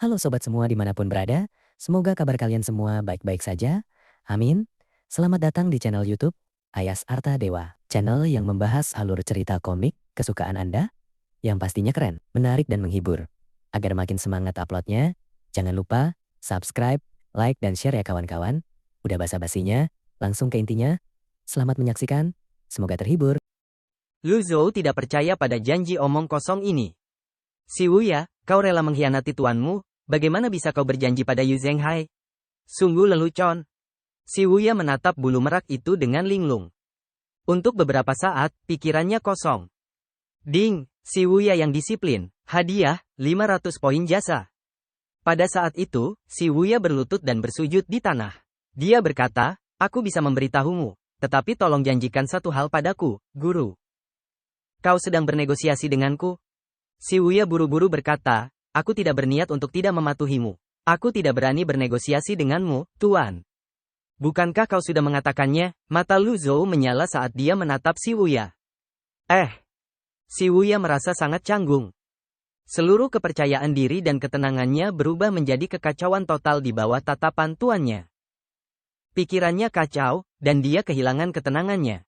Halo sobat semua dimanapun berada, semoga kabar kalian semua baik-baik saja. Amin. Selamat datang di channel YouTube Ayas Arta Dewa, channel yang membahas alur cerita komik kesukaan Anda yang pastinya keren, menarik dan menghibur. Agar makin semangat uploadnya, jangan lupa subscribe, like dan share ya kawan-kawan. Udah basa-basinya, langsung ke intinya. Selamat menyaksikan, semoga terhibur. Lu Zhou tidak percaya pada janji omong kosong ini. Si Wuya, kau rela mengkhianati tuanmu, bagaimana bisa kau berjanji pada Yu Zhenghai? Sungguh lelucon. Si Wuya menatap bulu merak itu dengan linglung. Untuk beberapa saat, pikirannya kosong. Ding, si Wuya yang disiplin, hadiah, 500 poin jasa. Pada saat itu, si Wuya berlutut dan bersujud di tanah. Dia berkata, aku bisa memberitahumu, tetapi tolong janjikan satu hal padaku, guru. Kau sedang bernegosiasi denganku? Si Wuya buru-buru berkata, aku tidak berniat untuk tidak mematuhimu. Aku tidak berani bernegosiasi denganmu, Tuan. Bukankah kau sudah mengatakannya? Mata Lu Zhou menyala saat dia menatap si Wuya. Si Wuya merasa sangat canggung. Seluruh kepercayaan diri dan ketenangannya berubah menjadi kekacauan total di bawah tatapan tuannya. Pikirannya kacau, dan dia kehilangan ketenangannya.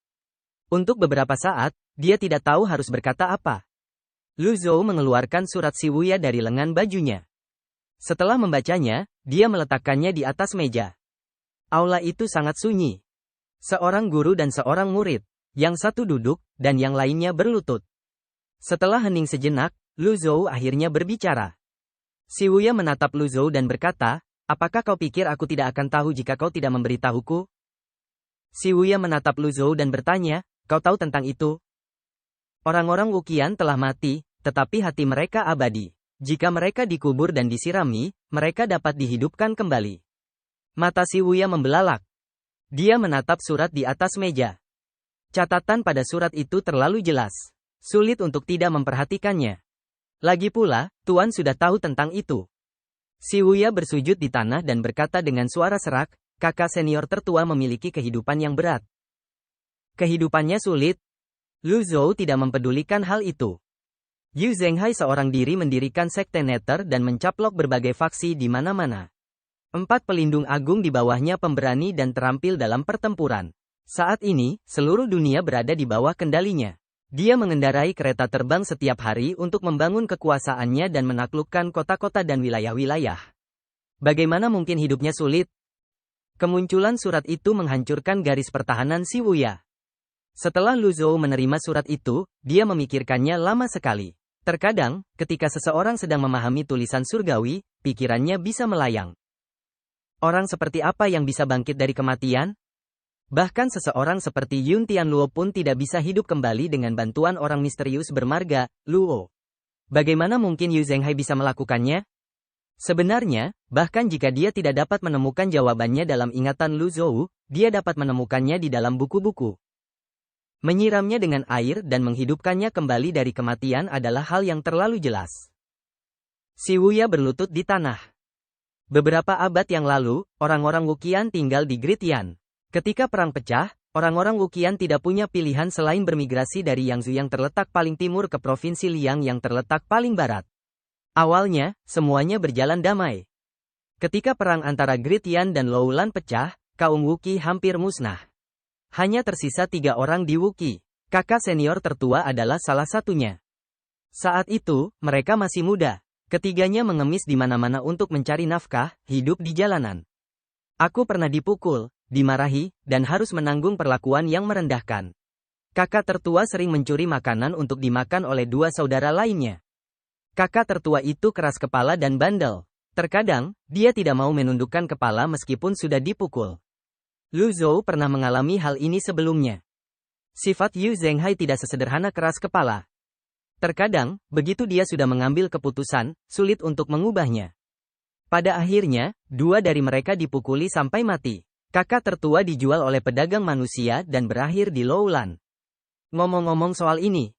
Untuk beberapa saat, dia tidak tahu harus berkata apa. Lu Zhou mengeluarkan surat si Wuya dari lengan bajunya. Setelah membacanya, dia meletakkannya di atas meja. Aula itu sangat sunyi. Seorang guru dan seorang murid, yang satu duduk, dan yang lainnya berlutut. Setelah hening sejenak, Lu Zhou akhirnya berbicara. Si Wuya menatap Lu Zhou dan berkata, apakah kau pikir aku tidak akan tahu jika kau tidak memberitahuku? Si Wuya menatap Lu Zhou dan bertanya, kau tahu tentang itu? Orang-orang Wuqian telah mati, tetapi hati mereka abadi. Jika mereka dikubur dan disirami, mereka dapat dihidupkan kembali. Mata si Wuya membelalak. Dia menatap surat di atas meja. Catatan pada surat itu terlalu jelas. Sulit untuk tidak memperhatikannya. Lagi pula, Tuan sudah tahu tentang itu. Si Wuya bersujud di tanah dan berkata dengan suara serak, kakak senior tertua memiliki kehidupan yang berat. Kehidupannya sulit. Lu Zhou tidak mempedulikan hal itu. Yu Zhenghai seorang diri mendirikan sekte Nether dan mencaplok berbagai faksi di mana-mana. 4 pelindung agung di bawahnya pemberani dan terampil dalam pertempuran. Saat ini, seluruh dunia berada di bawah kendalinya. Dia mengendarai kereta terbang setiap hari untuk membangun kekuasaannya dan menaklukkan kota-kota dan wilayah-wilayah. Bagaimana mungkin hidupnya sulit? Kemunculan surat itu menghancurkan garis pertahanan si Wuya. Setelah Lu Zhou menerima surat itu, dia memikirkannya lama sekali. Terkadang, ketika seseorang sedang memahami tulisan surgawi, pikirannya bisa melayang. Orang seperti apa yang bisa bangkit dari kematian? Bahkan seseorang seperti Yun Tianluo pun tidak bisa hidup kembali dengan bantuan orang misterius bermarga, Luo. Bagaimana mungkin Yu Zhenghai bisa melakukannya? Sebenarnya, bahkan jika dia tidak dapat menemukan jawabannya dalam ingatan Lu Zhou, dia dapat menemukannya di dalam buku-buku. Menyiramnya dengan air dan menghidupkannya kembali dari kematian adalah hal yang terlalu jelas. Si Wuya berlutut di tanah. Beberapa abad yang lalu, orang-orang Wuqian tinggal di Great Yan. Ketika perang pecah, orang-orang Wuqian tidak punya pilihan selain bermigrasi dari Yangzhou yang terletak paling timur ke provinsi Liang yang terletak paling barat. Awalnya, semuanya berjalan damai. Ketika perang antara Great Yan dan Loulan pecah, kaum Wuqi hampir musnah. Hanya tersisa 3 orang di Wuqi. Kakak senior tertua adalah salah satunya. Saat itu, mereka masih muda. Ketiganya mengemis di mana-mana untuk mencari nafkah, hidup di jalanan. Aku pernah dipukul, dimarahi, dan harus menanggung perlakuan yang merendahkan. Kakak tertua sering mencuri makanan untuk dimakan oleh 2 saudara lainnya. Kakak tertua itu keras kepala dan bandel. Terkadang, dia tidak mau menundukkan kepala meskipun sudah dipukul. Lu Zhou pernah mengalami hal ini sebelumnya. Sifat Yu Zhenghai tidak sesederhana keras kepala. Terkadang, begitu dia sudah mengambil keputusan, sulit untuk mengubahnya. Pada akhirnya, 2 dari mereka dipukuli sampai mati. Kakak tertua dijual oleh pedagang manusia dan berakhir di Loulan. Ngomong-ngomong soal ini,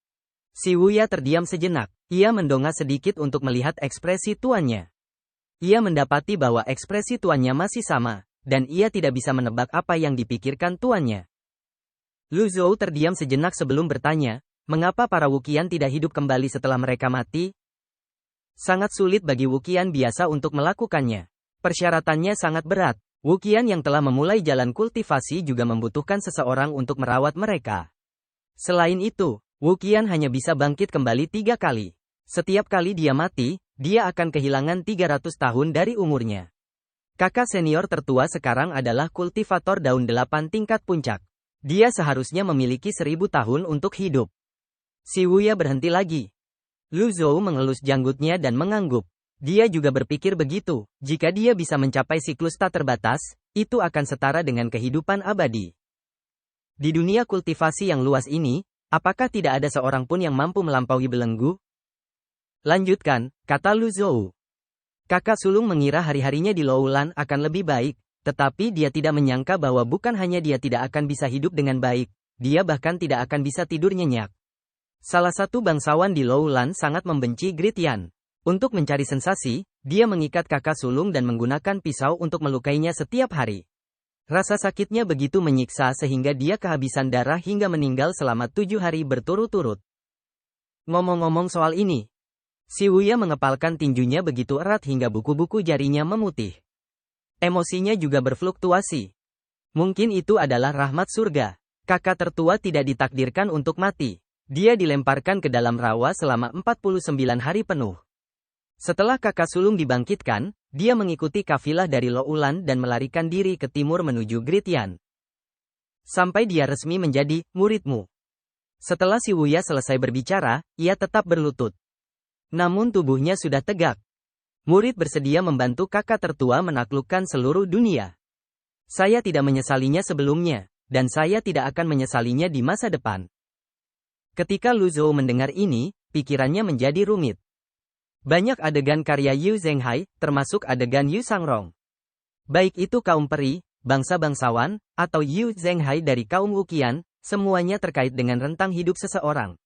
si Wuya terdiam sejenak. Ia mendongak sedikit untuk melihat ekspresi tuannya. Ia mendapati bahwa ekspresi tuannya masih sama, dan ia tidak bisa menebak apa yang dipikirkan tuannya. Lu Zhou terdiam sejenak sebelum bertanya, mengapa para Wuqian tidak hidup kembali setelah mereka mati? Sangat sulit bagi Wuqian biasa untuk melakukannya. Persyaratannya sangat berat. Wuqian yang telah memulai jalan kultivasi juga membutuhkan seseorang untuk merawat mereka. Selain itu, Wuqian hanya bisa bangkit kembali 3 kali. Setiap kali dia mati, dia akan kehilangan 300 tahun dari umurnya. Kakak senior tertua sekarang adalah kultivator daun 8 tingkat puncak. Dia seharusnya memiliki 1000 tahun untuk hidup. Si Wuya berhenti lagi. Lu Zhou mengelus janggutnya dan mengangguk. Dia juga berpikir begitu, jika dia bisa mencapai siklus tak terbatas, itu akan setara dengan kehidupan abadi. Di dunia kultivasi yang luas ini, apakah tidak ada seorang pun yang mampu melampaui belenggu? Lanjutkan, kata Lu Zhou. Kakak sulung mengira hari-harinya di Loulan akan lebih baik, tetapi dia tidak menyangka bahwa bukan hanya dia tidak akan bisa hidup dengan baik, dia bahkan tidak akan bisa tidur nyenyak. Salah satu bangsawan di Loulan sangat membenci Grid Yan. Untuk mencari sensasi, dia mengikat kakak sulung dan menggunakan pisau untuk melukainya setiap hari. Rasa sakitnya begitu menyiksa sehingga dia kehabisan darah hingga meninggal selama 7 hari berturut-turut. Ngomong-ngomong soal ini, si Wuya mengepalkan tinjunya begitu erat hingga buku-buku jarinya memutih. Emosinya juga berfluktuasi. Mungkin itu adalah rahmat surga. Kakak tertua tidak ditakdirkan untuk mati. Dia dilemparkan ke dalam rawa selama 49 hari penuh. Setelah kakak sulung dibangkitkan, dia mengikuti kafilah dari Loulan dan melarikan diri ke timur menuju Grid Yan. Sampai dia resmi menjadi muridmu. Setelah si Wuya selesai berbicara, ia tetap berlutut. Namun tubuhnya sudah tegak. Murid bersedia membantu kakak tertua menaklukkan seluruh dunia. Saya tidak menyesalinya sebelumnya, dan saya tidak akan menyesalinya di masa depan. Ketika Lu Zhou mendengar ini, pikirannya menjadi rumit. Banyak adegan karya Yu Zhenghai, termasuk adegan Yu Sangrong. Baik itu kaum peri, bangsa-bangsawan, atau Yu Zhenghai dari kaum Wuqian, semuanya terkait dengan rentang hidup seseorang.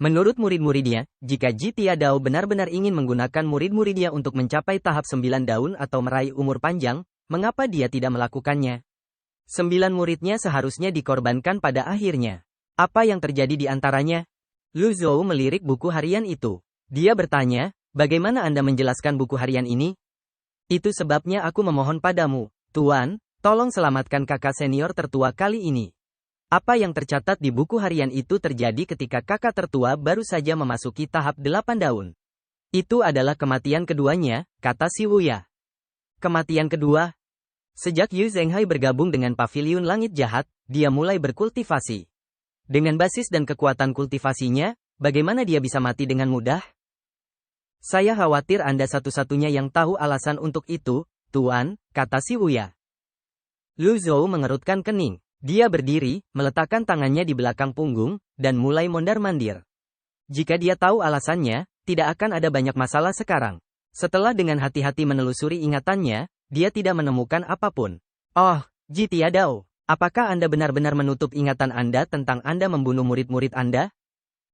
Menurut murid-muridnya, jika Ji Tiadao benar-benar ingin menggunakan murid-muridnya untuk mencapai tahap 9 daun atau meraih umur panjang, mengapa dia tidak melakukannya? 9 muridnya seharusnya dikorbankan pada akhirnya. Apa yang terjadi di antaranya? Lu Zhou melirik buku harian itu. Dia bertanya, bagaimana Anda menjelaskan buku harian ini? Itu sebabnya aku memohon padamu, Tuan, tolong selamatkan kakak senior tertua kali ini. Apa yang tercatat di buku harian itu terjadi ketika kakak tertua baru saja memasuki tahap 8 daun. Itu adalah kematian keduanya, kata si Wuya. Kematian kedua? Sejak Yu Zhenghai bergabung dengan Paviliun Langit Jahat, dia mulai berkultivasi. Dengan basis dan kekuatan kultivasinya, bagaimana dia bisa mati dengan mudah? Saya khawatir Anda satu-satunya yang tahu alasan untuk itu, Tuan, kata si Wuya. Lu Zhou mengerutkan kening. Dia berdiri, meletakkan tangannya di belakang punggung, dan mulai mondar-mandir. Jika dia tahu alasannya, tidak akan ada banyak masalah sekarang. Setelah dengan hati-hati menelusuri ingatannya, dia tidak menemukan apapun. Oh, Ji Tiadao, apakah Anda benar-benar menutup ingatan Anda tentang Anda membunuh murid-murid Anda?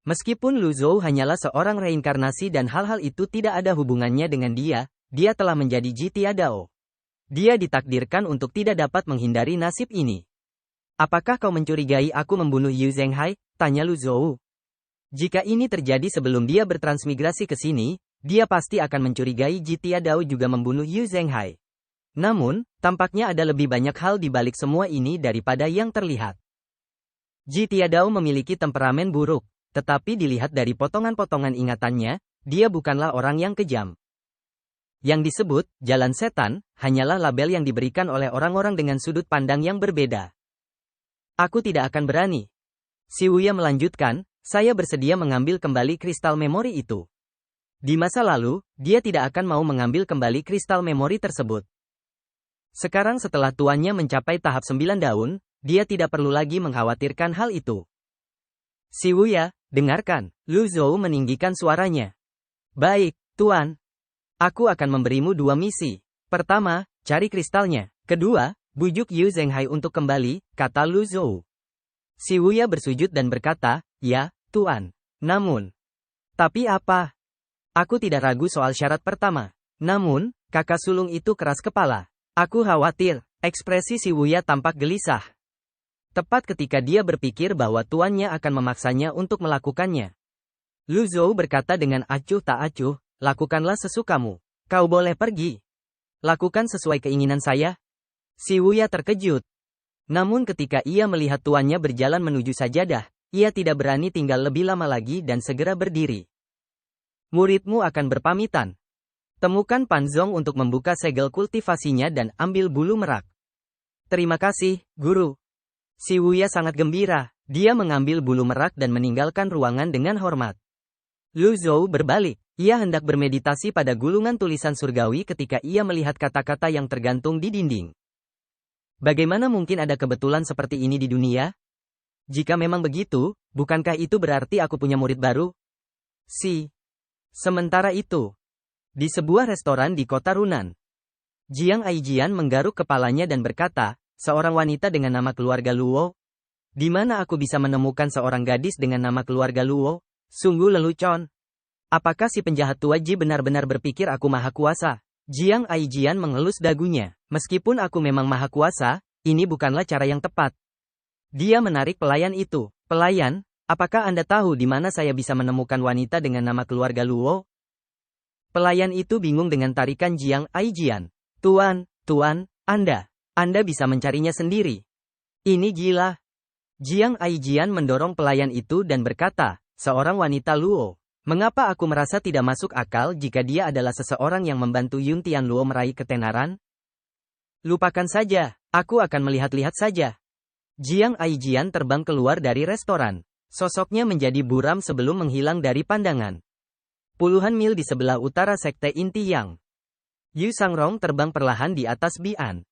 Meskipun Lu Zhou hanyalah seorang reinkarnasi dan hal-hal itu tidak ada hubungannya dengan dia telah menjadi Ji Tiadao. Dia ditakdirkan untuk tidak dapat menghindari nasib ini. Apakah kau mencurigai aku membunuh Yu Zhenghai? Tanya Lu Zhou. Jika ini terjadi sebelum dia bertransmigrasi ke sini, dia pasti akan mencurigai Ji Tiadao juga membunuh Yu Zhenghai. Namun, tampaknya ada lebih banyak hal di balik semua ini daripada yang terlihat. Ji Tiadao memiliki temperamen buruk, tetapi dilihat dari potongan-potongan ingatannya, dia bukanlah orang yang kejam. Yang disebut jalan setan hanyalah label yang diberikan oleh orang-orang dengan sudut pandang yang berbeda. Aku tidak akan berani. Si Wuya melanjutkan, saya bersedia mengambil kembali kristal memori itu. Di masa lalu, dia tidak akan mau mengambil kembali kristal memori tersebut. Sekarang setelah tuannya mencapai tahap 9 daun, dia tidak perlu lagi mengkhawatirkan hal itu. Si Wuya, dengarkan, Lu Zhou meninggikan suaranya. Baik, Tuan. Aku akan memberimu 2 misi. Pertama, cari kristalnya. Kedua, bujuk Yu Zhenghai untuk kembali, kata Lu Zhou. Si Wuya bersujud dan berkata, ya, Tuan. Namun, tapi apa? Aku tidak ragu soal syarat pertama. Namun, kakak sulung itu keras kepala. Aku khawatir, ekspresi si Wuya tampak gelisah. Tepat ketika dia berpikir bahwa tuannya akan memaksanya untuk melakukannya. Lu Zhou berkata dengan acuh tak acuh, lakukanlah sesukamu. Kau boleh pergi. Lakukan sesuai keinginan saya. Si Wuya terkejut. Namun ketika ia melihat tuannya berjalan menuju sajadah, ia tidak berani tinggal lebih lama lagi dan segera berdiri. Muridmu akan berpamitan. Temukan Panzong untuk membuka segel kultivasinya dan ambil bulu merak. Terima kasih, Guru. Si Wuya sangat gembira. Dia mengambil bulu merak dan meninggalkan ruangan dengan hormat. Lu Zhou berbalik. Ia hendak bermeditasi pada gulungan tulisan surgawi ketika ia melihat kata-kata yang tergantung di dinding. Bagaimana mungkin ada kebetulan seperti ini di dunia? Jika memang begitu, bukankah itu berarti aku punya murid baru? Sementara itu, di sebuah restoran di kota Runan, Jiang Aijian menggaruk kepalanya dan berkata, seorang wanita dengan nama keluarga Luo? Di mana aku bisa menemukan seorang gadis dengan nama keluarga Luo? Sungguh lelucon. Apakah si penjahat tua Ji benar-benar berpikir aku maha kuasa? Jiang Aijian mengelus dagunya. Meskipun aku memang maha kuasa, ini bukanlah cara yang tepat. Dia menarik pelayan itu. Pelayan, apakah Anda tahu di mana saya bisa menemukan wanita dengan nama keluarga Luo? Pelayan itu bingung dengan tarikan Jiang Aijian. Tuan, Anda bisa mencarinya sendiri. Ini gila. Jiang Aijian mendorong pelayan itu dan berkata, seorang wanita Luo. Mengapa aku merasa tidak masuk akal jika dia adalah seseorang yang membantu Yun Tian Luo meraih ketenaran? Lupakan saja, aku akan melihat-lihat saja. Jiang Aijian terbang keluar dari restoran. Sosoknya menjadi buram sebelum menghilang dari pandangan. Puluhan mil di sebelah utara sekte inti Yang. Yu Sangrong terbang perlahan di atas Bian.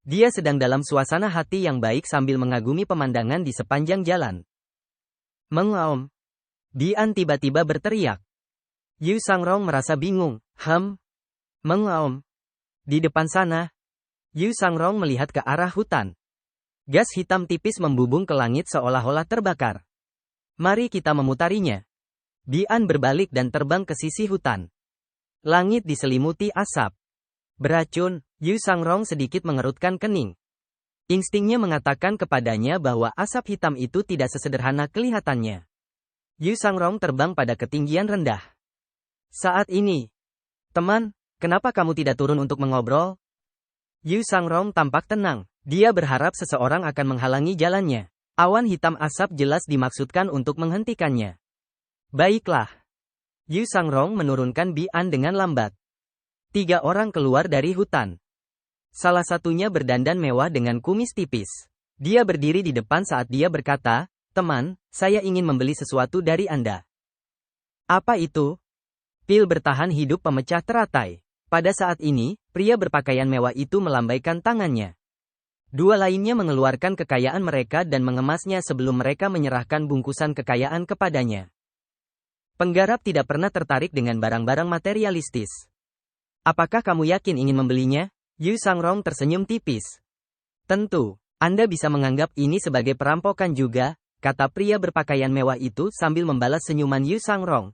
Dia sedang dalam suasana hati yang baik sambil mengagumi pemandangan di sepanjang jalan. Mengaum. Bian tiba-tiba berteriak. Yu Sangrong merasa bingung. Mengaum. Di depan sana, Yu Sangrong melihat ke arah hutan. Gas hitam tipis membubung ke langit seolah-olah terbakar. Mari kita memutarinya. Bian berbalik dan terbang ke sisi hutan. Langit diselimuti asap. Beracun, Yu Sangrong sedikit mengerutkan kening. Instingnya mengatakan kepadanya bahwa asap hitam itu tidak sesederhana kelihatannya. Yu Sangrong terbang pada ketinggian rendah. Saat ini, teman, kenapa kamu tidak turun untuk mengobrol? Yu Sangrong tampak tenang. Dia berharap seseorang akan menghalangi jalannya. Awan hitam asap jelas dimaksudkan untuk menghentikannya. Baiklah. Yu Sangrong menurunkan Bian dengan lambat. 3 orang keluar dari hutan. Salah satunya berdandan mewah dengan kumis tipis. Dia berdiri di depan saat dia berkata, teman, saya ingin membeli sesuatu dari Anda. Apa itu? Pil bertahan hidup pemecah teratai. Pada saat ini, pria berpakaian mewah itu melambaikan tangannya. 2 lainnya mengeluarkan kekayaan mereka dan mengemasnya sebelum mereka menyerahkan bungkusan kekayaan kepadanya. Penggarap tidak pernah tertarik dengan barang-barang materialistis. Apakah kamu yakin ingin membelinya? Yu Sangrong tersenyum tipis. Tentu, Anda bisa menganggap ini sebagai perampokan juga, kata pria berpakaian mewah itu sambil membalas senyuman Yu Sangrong.